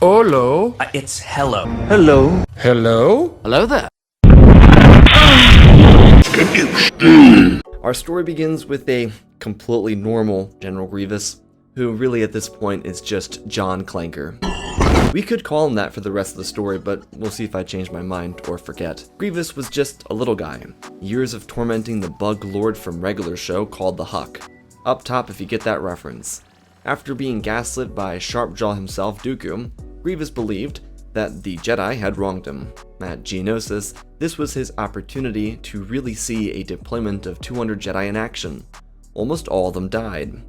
Hello. It's hello. Hello. Hello? Hello there. Our story begins with a completely normal General Grievous, who really at this point is just John Clanker. We could call him that for the rest of the story, but we'll see if I change my mind or forget. Grievous was just a little guy, years of tormenting the bug lord from regular show called the Huck. Up top if you get that reference. After being gaslit by Sharpjaw himself, Dooku, Grievous believed that the Jedi had wronged him. At Geonosis, this was his opportunity to really see a deployment of 200 Jedi in action. Almost all of them died.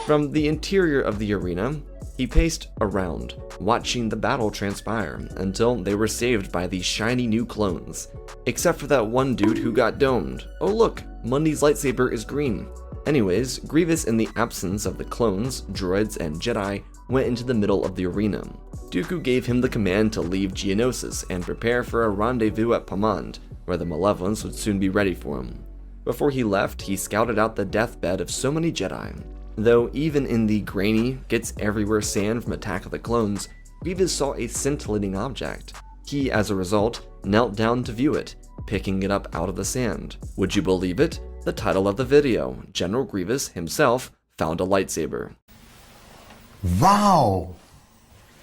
From the interior of the arena, he paced around, watching the battle transpire until they were saved by these shiny new clones. Except for that one dude who got domed. Oh look, Mundy's lightsaber is green. Anyways, Grievous, in the absence of the clones, droids, and Jedi, went into the middle of the arena. Dooku gave him the command to leave Geonosis and prepare for a rendezvous at Pomond, where the Malevolence would soon be ready for him. Before he left, he scouted out the deathbed of so many Jedi. Though even in the grainy, gets-everywhere sand from Attack of the Clones, Grievous saw a scintillating object. He, as a result, knelt down to view it, picking it up out of the sand. Would you believe it? The title of the video, General Grievous himself found a lightsaber. Wow!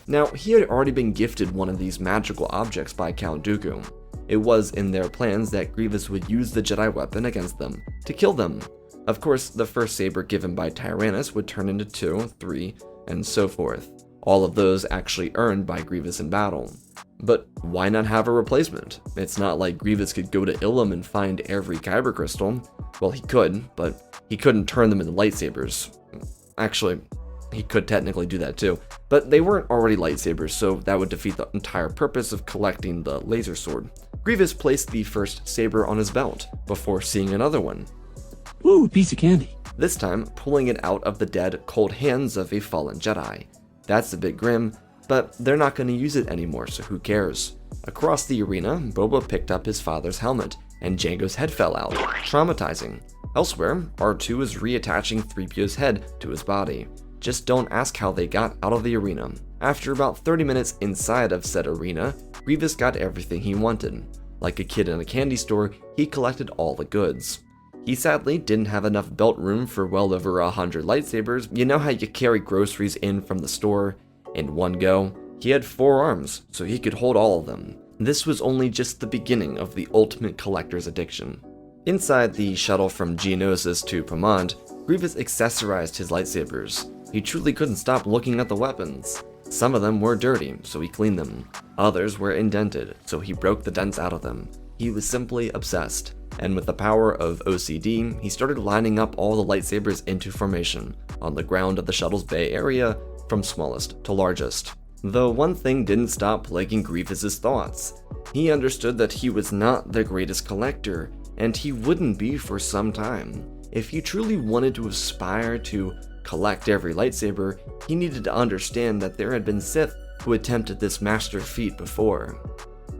Now, he had already been gifted one of these magical objects by Count Dooku. It was in their plans that Grievous would use the Jedi weapon against them, to kill them. Of course, the first saber given by Tyrannus would turn into 2, 3, and so forth. All of those actually earned by Grievous in battle. But why not have a replacement? It's not like Grievous could go to Ilum and find every kyber crystal. Well, he could, but he couldn't turn them into lightsabers. Actually, he could technically do that too, but they weren't already lightsabers, so that would defeat the entire purpose of collecting the laser sword. Grievous placed the first saber on his belt, before seeing another one. Ooh, piece of candy. This time, pulling it out of the dead, cold hands of a fallen Jedi. That's a bit grim, but they're not going to use it anymore, so who cares? Across the arena, Boba picked up his father's helmet, and Jango's head fell out, traumatizing. Elsewhere, R2 is reattaching 3PO's head to his body. Just don't ask how they got out of the arena. After about 30 minutes inside of said arena, Grievous got everything he wanted. Like a kid in a candy store, he collected all the goods. He sadly didn't have enough belt room for well over 100 lightsabers. You know how you carry groceries in from the store in one go? He had 4 arms, so he could hold all of them. This was only just the beginning of the ultimate collector's addiction. Inside the shuttle from Geonosis to Pomond, Grievous accessorized his lightsabers. He truly couldn't stop looking at the weapons. Some of them were dirty, so he cleaned them. Others were indented, so he broke the dents out of them. He was simply obsessed. And with the power of OCD, he started lining up all the lightsabers into formation, on the ground of the shuttle's bay area, from smallest to largest. Though one thing didn't stop plaguing Grievous's thoughts. He understood that he was not the greatest collector, and he wouldn't be for some time. If he truly wanted to aspire to collect every lightsaber, he needed to understand that there had been Sith who attempted this master feat before.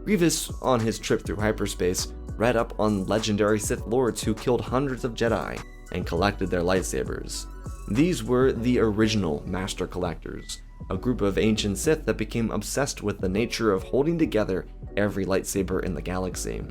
Grievous, on his trip through hyperspace, read up on legendary Sith lords who killed hundreds of Jedi and collected their lightsabers. These were the original Master Collectors, a group of ancient Sith that became obsessed with the nature of holding together every lightsaber in the galaxy.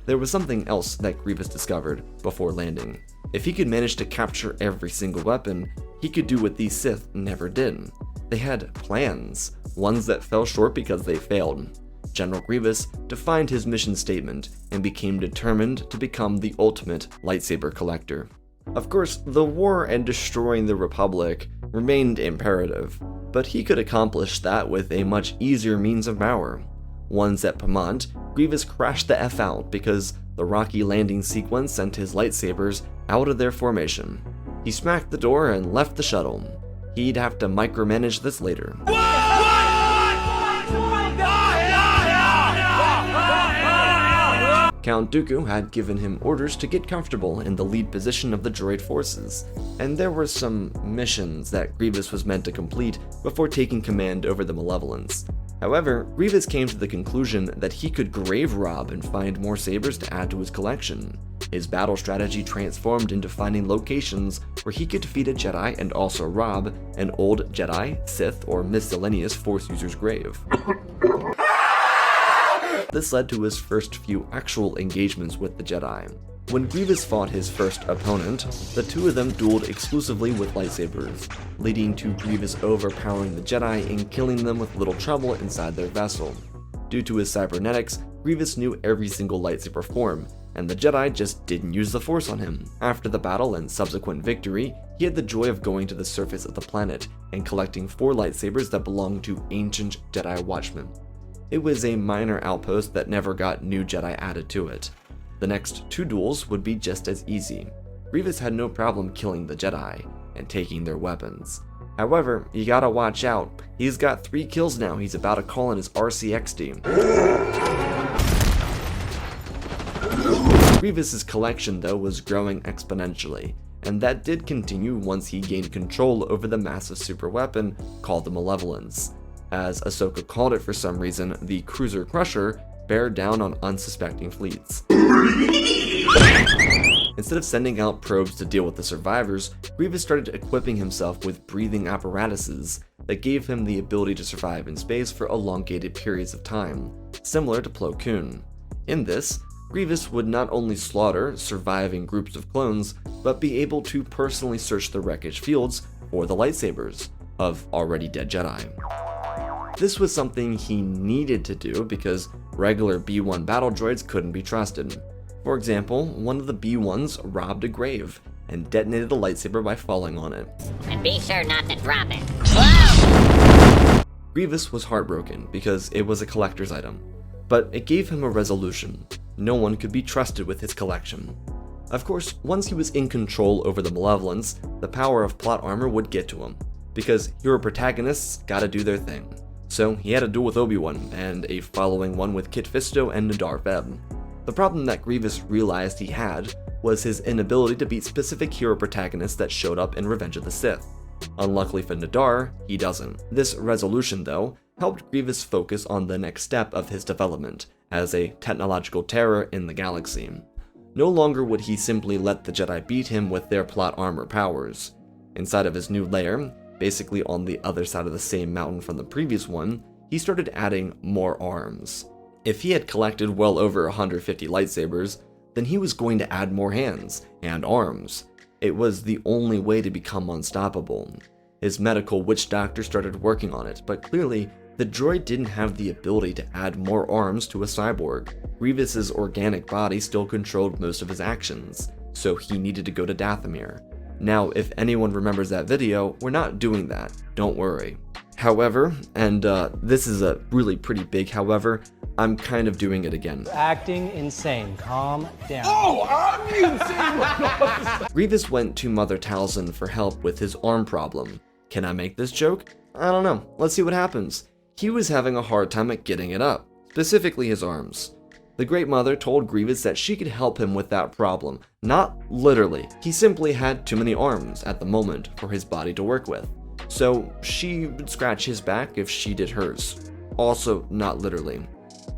There was something else that Grievous discovered before landing. If he could manage to capture every single weapon, he could do what these Sith never did. They had plans, ones that fell short because they failed. General Grievous defined his mission statement and became determined to become the ultimate lightsaber collector. Of course, the war and destroying the Republic remained imperative, but he could accomplish that with a much easier means of power. Once at Pomond, Grievous crashed the F out because the rocky landing sequence sent his lightsabers out of their formation. He smacked the door and left the shuttle. He'd have to micromanage this later. Count Dooku had given him orders to get comfortable in the lead position of the droid forces, and there were some missions that Grievous was meant to complete before taking command over the Malevolence. However, Grievous came to the conclusion that he could grave rob and find more sabers to add to his collection. His battle strategy transformed into finding locations where he could defeat a Jedi and also rob an old Jedi, Sith, or miscellaneous Force user's grave. This led to his first few actual engagements with the Jedi. When Grievous fought his first opponent, the two of them dueled exclusively with lightsabers, leading to Grievous overpowering the Jedi and killing them with little trouble inside their vessel. Due to his cybernetics, Grievous knew every single lightsaber form, and the Jedi just didn't use the Force on him. After the battle and subsequent victory, he had the joy of going to the surface of the planet and collecting 4 lightsabers that belonged to ancient Jedi watchmen. It was a minor outpost that never got new Jedi added to it. The next 2 duels would be just as easy. Grievous had no problem killing the Jedi and taking their weapons. However, you gotta watch out. He's got 3 kills now. He's about to call in his RCXD. Grievous's collection, though, was growing exponentially, and that did continue once he gained control over the massive super weapon called the Malevolence. As Ahsoka called it for some reason, the Cruiser Crusher bear down on unsuspecting fleets. Instead of sending out probes to deal with the survivors, Grievous started equipping himself with breathing apparatuses that gave him the ability to survive in space for elongated periods of time, similar to Plo Koon. In this, Grievous would not only slaughter surviving groups of clones, but be able to personally search the wreckage fields for the lightsabers of already dead Jedi. This was something he needed to do because regular B-1 battle droids couldn't be trusted. For example, one of the B-1s robbed a grave and detonated a lightsaber by falling on it. And be sure not to drop it. Whoa! Grievous was heartbroken because it was a collector's item, but it gave him a resolution. No one could be trusted with his collection. Of course, once he was in control over the Malevolence, the power of plot armor would get to him, because hero protagonists gotta do their thing. So he had a duel with Obi-Wan, and a following one with Kit Fisto and Nadar Veb. The problem that Grievous realized he had was his inability to beat specific hero protagonists that showed up in Revenge of the Sith. Unluckily for Nadar, he doesn't. This resolution, though, helped Grievous focus on the next step of his development, as a technological terror in the galaxy. No longer would he simply let the Jedi beat him with their plot armor powers. Inside of his new lair, basically on the other side of the same mountain from the previous one, he started adding more arms. If he had collected well over 150 lightsabers, then he was going to add more hands and arms. It was the only way to become unstoppable. His medical witch doctor started working on it, but clearly, the droid didn't have the ability to add more arms to a cyborg. Grievous's organic body still controlled most of his actions, so he needed to go to Dathomir. Now, if anyone remembers that video, we're not doing that, don't worry. However, and this is a really pretty big however, I'm kind of doing it again. Acting insane, calm down. Oh, I'm insane! Grievous went to Mother Talzin for help with his arm problem. Can I make this joke? I don't know, let's see what happens. He was having a hard time at getting it up, specifically his arms. The Great Mother told Grievous that she could help him with that problem, not literally. He simply had too many arms at the moment for his body to work with, so she would scratch his back if she did hers. Also, not literally.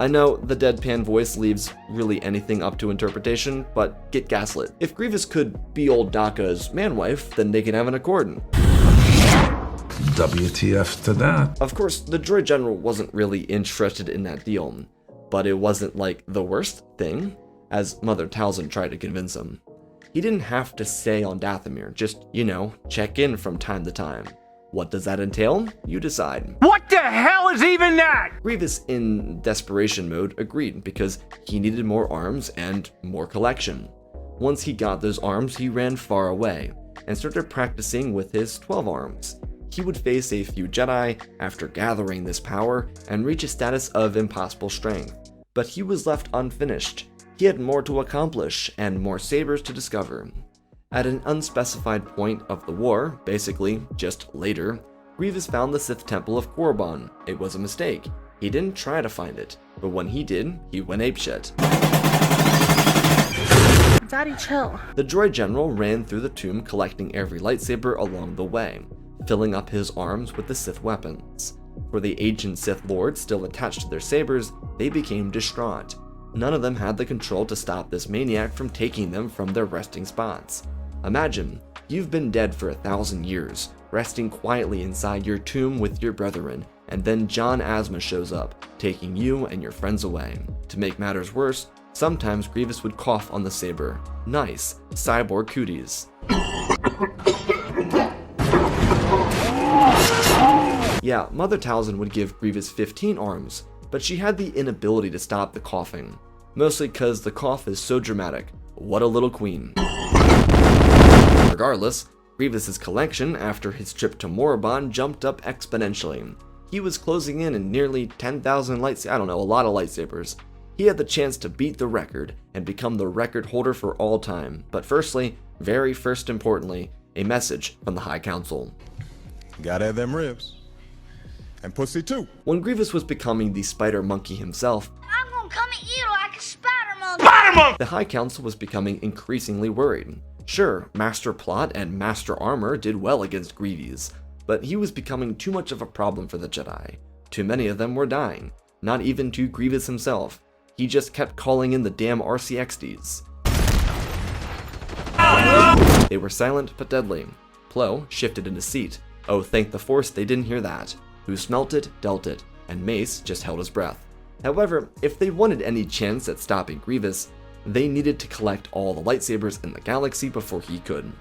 I know the deadpan voice leaves really anything up to interpretation, but get gaslit. If Grievous could be old Daka's man-wife, then they can have an accord. WTF to that. Of course, the droid general wasn't really interested in that deal, but it wasn't like the worst thing, as Mother Talzin tried to convince him. He didn't have to stay on Dathomir, just, check in from time to time. What does that entail? You decide. What the hell is even that? Grievous, in desperation mode, agreed because he needed more arms and more collection. Once he got those arms, he ran far away and started practicing with his 12 arms. He would face a few Jedi after gathering this power and reach a status of impossible strength, but he was left unfinished. He had more to accomplish and more sabers to discover. At an unspecified point of the war, basically just later, Grievous found the Sith Temple of Korriban. It was a mistake. He didn't try to find it, but when he did, he went apeshit. Daddy, chill. The droid general ran through the tomb collecting every lightsaber along the way, filling up his arms with the Sith weapons. For the ancient Sith lords still attached to their sabers, they became distraught. none of them had the control to stop this maniac from taking them from their resting spots. Imagine, you've been dead for 1,000 years, resting quietly inside your tomb with your brethren, and then John Asma shows up, taking you and your friends away. To make matters worse, sometimes Grievous would cough on the saber. Nice, cyborg cooties. Yeah, Mother Talzin would give Grievous 15 arms, but she had the inability to stop the coughing. Mostly because the cough is so dramatic. What a little queen. Regardless, Grievous's collection after his trip to Morabon jumped up exponentially. He was closing in nearly 10,000 a lot of lightsabers. He had the chance to beat the record and become the record holder for all time. But firstly, very first importantly, a message from the High Council. Gotta have them ribs. And pussy too. When Grievous was becoming the spider monkey himself, I'm gonna come at you like a spider monkey. the High Council was becoming increasingly worried. Sure, Master Plot and Master Armor did well against Grievous, but he was becoming too much of a problem for the Jedi. Too many of them were dying, not even to Grievous himself. He just kept calling in the damn RCXDs. They were silent but deadly. Plo shifted in his seat. Oh, thank the Force they didn't hear that. Who smelt it, dealt it, and Mace just held his breath. However, if they wanted any chance at stopping Grievous, they needed to collect all the lightsabers in the galaxy before he could.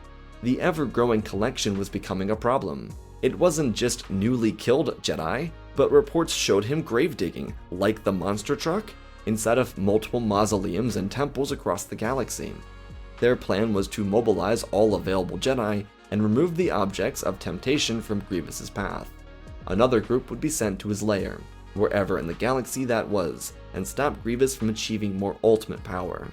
The ever-growing collection was becoming a problem. It wasn't just newly killed Jedi, but reports showed him grave digging, like the monster truck, inside of multiple mausoleums and temples across the galaxy. Their plan was to mobilize all available Jedi and remove the objects of temptation from Grievous's path. Another group would be sent to his lair, wherever in the galaxy that was, and stop Grievous from achieving more ultimate power.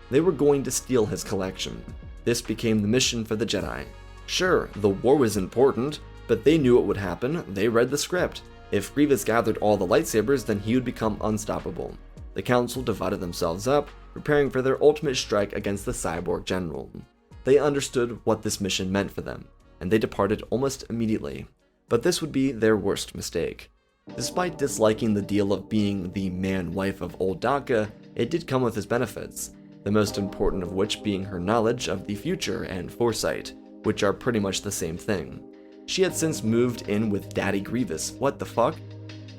They were going to steal his collection. This became the mission for the Jedi. Sure, the war was important, but they knew it would happen. They read the script. If Grievous gathered all the lightsabers, then he would become unstoppable. The Council divided themselves up, preparing for their ultimate strike against the cyborg general. They understood what this mission meant for them, and they departed almost immediately. But this would be their worst mistake. Despite disliking the deal of being the man-wife of Old Daka, it did come with its benefits, the most important of which being her knowledge of the future and foresight, which are pretty much the same thing. She had since moved in with Daddy Grievous. What the fuck?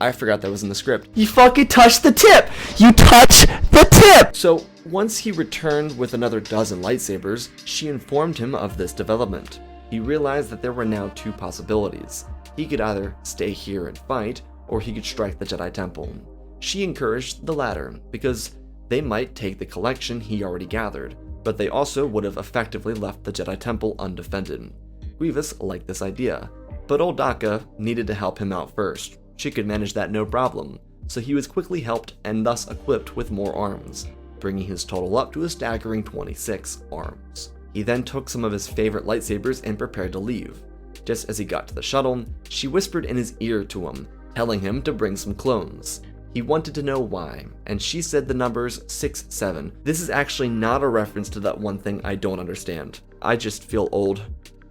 I forgot that was in the script. You fucking touched the tip! You touched the tip! So, once he returned with another dozen lightsabers, she informed him of this development. He realized that there were now two possibilities. He could either stay here and fight, or he could strike the Jedi Temple. She encouraged the latter, because they might take the collection he already gathered, but they also would have effectively left the Jedi Temple undefended. Grievous liked this idea, but Old Daka needed to help him out first. She could manage that no problem, so he was quickly helped and thus equipped with more arms, bringing his total up to a staggering 26 arms. He then took some of his favorite lightsabers and prepared to leave. Just as he got to the shuttle, she whispered in his ear to him, telling him to bring some clones. He wanted to know why, and she said the numbers 6-7. This is actually not a reference to that one thing I don't understand. I just feel old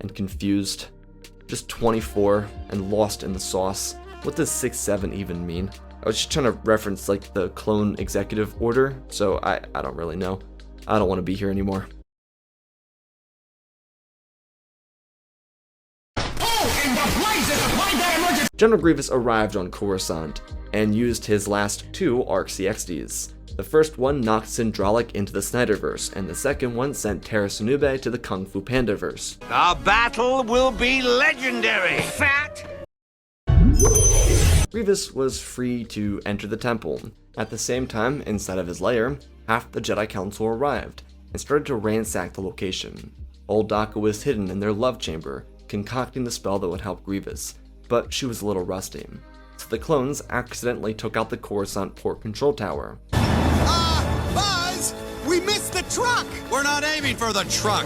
and confused, just 24 and lost in the sauce. What does 6-7 even mean? I was just trying to reference like the clone executive order, so I don't really know. I don't want to be here anymore. General Grievous arrived on Coruscant and used his last two RCXDs. The first one knocked Syndralic into the Snyderverse, and the second one sent Terra Sunube to the Kung Fu Pandaverse. The battle will be legendary! Fat! Grievous was free to enter the temple. At the same time, inside of his lair, half the Jedi Council arrived and started to ransack the location. Old Daka was hidden in their love chamber, concocting the spell that would help Grievous, but she was a little rusty. So the clones accidentally took out the Coruscant port control tower. Buzz! We missed the truck! We're not aiming for the truck!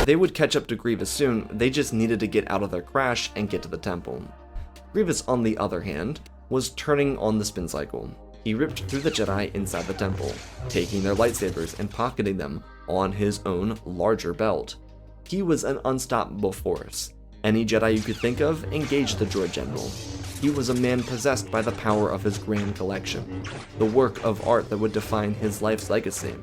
They would catch up to Grievous soon, they just needed to get out of their crash and get to the temple. Grievous, on the other hand, was turning on the spin cycle. He ripped through the Jedi inside the temple, taking their lightsabers and pocketing them on his own larger belt. He was an unstoppable force. Any Jedi you could think of engaged the droid general. He was a man possessed by the power of his grand collection, the work of art that would define his life's legacy.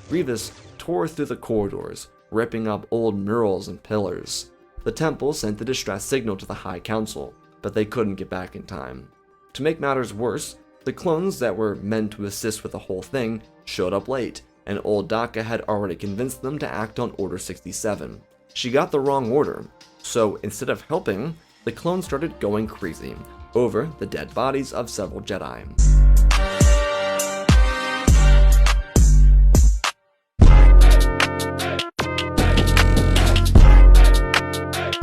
Grievous tore through the corridors, ripping up old murals and pillars. The temple sent the distress signal to the High Council, but they couldn't get back in time. To make matters worse, the clones that were meant to assist with the whole thing showed up late, and old Daka had already convinced them to act on Order 67. She got the wrong order, so instead of helping, the clones started going crazy over the dead bodies of several Jedi.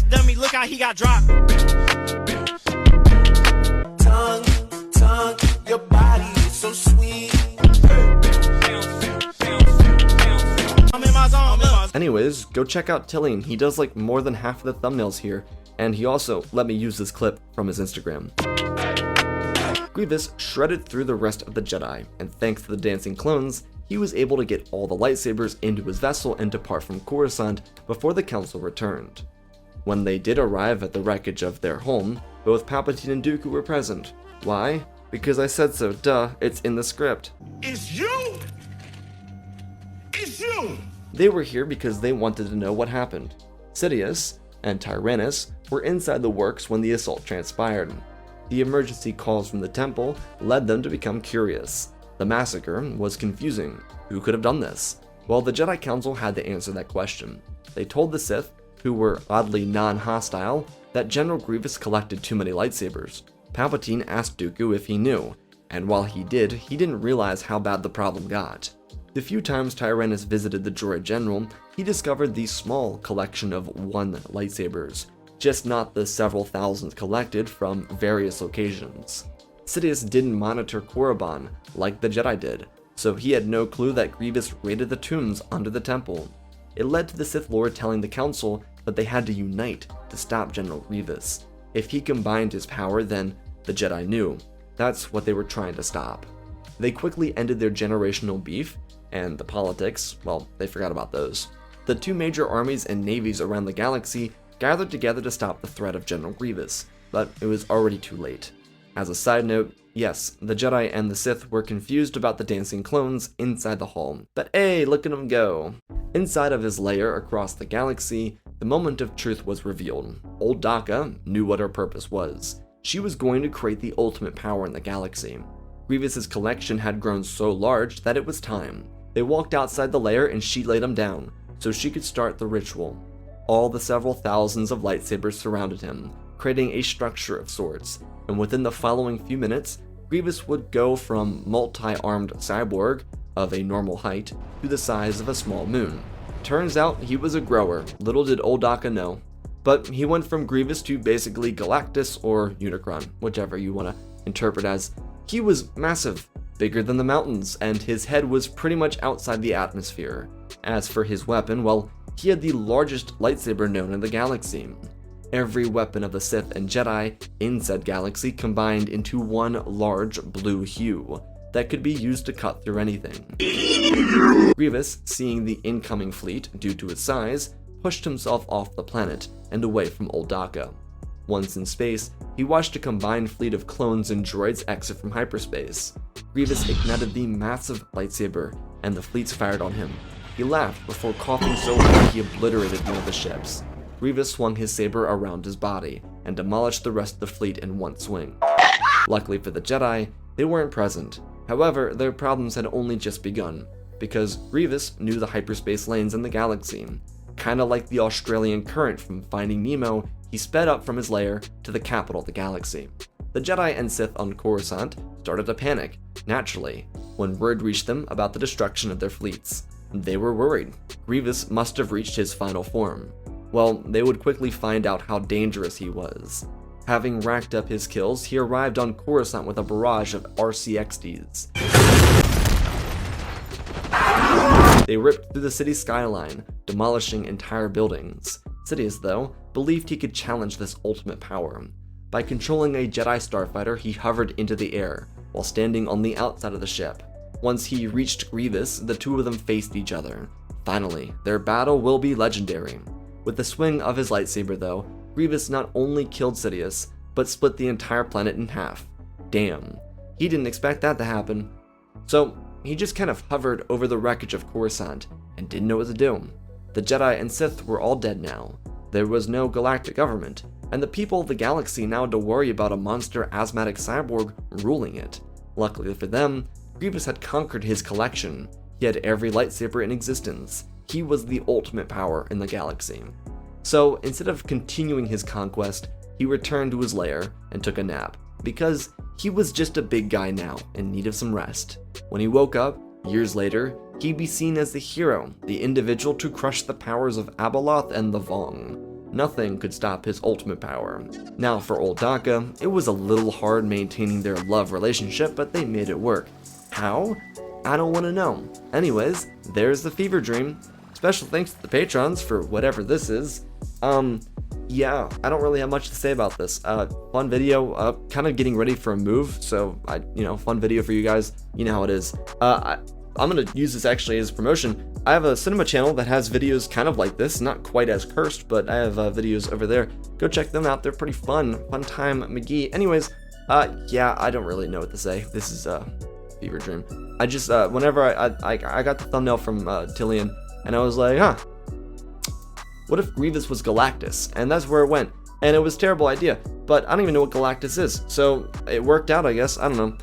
Dummy, look how he got dropped. Tongue, your body is so sweet. I'm in my zone. Anyways, go check out Tillian. He does like more than half of the thumbnails here, and he also let me use this clip from his Instagram. Grievous shredded through the rest of the Jedi, and thanks to the dancing clones, he was able to get all the lightsabers into his vessel and depart from Coruscant before the Council returned. When they did arrive at the wreckage of their home, both Palpatine and Dooku were present. Why? Because I said so, duh, it's in the script. It's you! It's you! They were here because they wanted to know what happened. Sidious and Tyrannus were inside the works when the assault transpired. The emergency calls from the temple led them to become curious. The massacre was confusing. Who could have done this? Well, the Jedi Council had to answer that question. They told the Sith, who were oddly non-hostile, that General Grievous collected too many lightsabers. Palpatine asked Dooku if he knew, and while he did, he didn't realize how bad the problem got. The few times Tyrannus visited the droid general, he discovered the small collection of 1 lightsabers, just not the several thousands collected from various locations. Sidious didn't monitor Korriban like the Jedi did, so he had no clue that Grievous raided the tombs under the temple. It led to the Sith Lord telling the Council that they had to unite to stop General Grievous. If he combined his power, then the Jedi knew. That's what they were trying to stop. They quickly ended their generational beef, and the politics, well, they forgot about those. The 2 major armies and navies around the galaxy gathered together to stop the threat of General Grievous, but it was already too late. As a side note, yes, the Jedi and the Sith were confused about the dancing clones inside the hall, but hey, look at them go. Inside of his lair across the galaxy, the moment of truth was revealed. Old Daka knew what her purpose was. She was going to create the ultimate power in the galaxy. Grievous's collection had grown so large that it was time. They walked outside the lair and she laid him down, so she could start the ritual. All the several thousands of lightsabers surrounded him, creating a structure of sorts, and within the following few minutes, Grievous would go from multi-armed cyborg of a normal height to the size of a small moon. Turns out he was a grower, little did old Daka know. But he went from Grievous to basically Galactus or Unicron, whichever you want to interpret as. He was massive, bigger than the mountains, and his head was pretty much outside the atmosphere. As for his weapon, well, he had the largest lightsaber known in the galaxy. Every weapon of the Sith and Jedi in said galaxy combined into one large blue hue that could be used to cut through anything. Grievous, seeing the incoming fleet due to its size, pushed himself off the planet and away from old Daka. Once in space, he watched a combined fleet of clones and droids exit from hyperspace. Grievous ignited the massive lightsaber, and the fleets fired on him. He laughed before coughing so hard he obliterated one of the ships. Grievous swung his saber around his body and demolished the rest of the fleet in one swing. Luckily for the Jedi, they weren't present. However, their problems had only just begun, because Grievous knew the hyperspace lanes in the galaxy. Kinda like the Australian current from Finding Nemo, he sped up from his lair to the capital of the galaxy. The Jedi and Sith on Coruscant started to panic, naturally, when word reached them about the destruction of their fleets. They were worried. Grievous must have reached his final form. Well, they would quickly find out how dangerous he was. Having racked up his kills, he arrived on Coruscant with a barrage of RCXDs. They ripped through the city's skyline, demolishing entire buildings. Sidious, though, believed he could challenge this ultimate power. By controlling a Jedi starfighter, he hovered into the air, while standing on the outside of the ship. Once he reached Grievous, the two of them faced each other. Finally, their battle will be legendary. With the swing of his lightsaber, though, Grievous not only killed Sidious, but split the entire planet in half. Damn, he didn't expect that to happen. So he just kind of hovered over the wreckage of Coruscant and didn't know what to do. The Jedi and Sith were all dead now. There was no galactic government, and the people of the galaxy now had to worry about a monster asthmatic cyborg ruling it. Luckily for them, Grievous had conquered his collection. He had every lightsaber in existence. He was the ultimate power in the galaxy. So instead of continuing his conquest, he returned to his lair and took a nap, because he was just a big guy now in need of some rest. When he woke up, years later, he'd be seen as the hero, the individual to crush the powers of Abeloth and the Vong. Nothing could stop his ultimate power. Now for old Daka, it was a little hard maintaining their love relationship, but they made it work. How? I don't want to know. Anyways, there's the fever dream. Special thanks to the patrons for whatever this is. Yeah, I don't really have much to say about this. Fun video, kind of getting ready for a move, so fun video for you guys. You know how it is. I'm gonna use this actually as promotion. I have a cinema channel that has videos kind of like this, not quite as cursed, but I have videos over there. Go check them out, they're pretty fun. Fun time McGee. Anyways, yeah, I don't really know what to say. This is fever dream. I just whenever I got the thumbnail from Tillian, and I was like, huh, what if Grievous was Galactus? And that's where it went. And it was a terrible idea, but I don't even know what Galactus is, so it worked out, I guess. I don't know.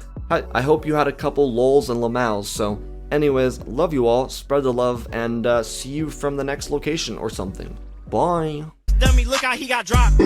I hope you had a couple lols and lamals. So anyways, love you all, spread the love, and see you from the next location or something. Bye. Dummy, look how he got dropped.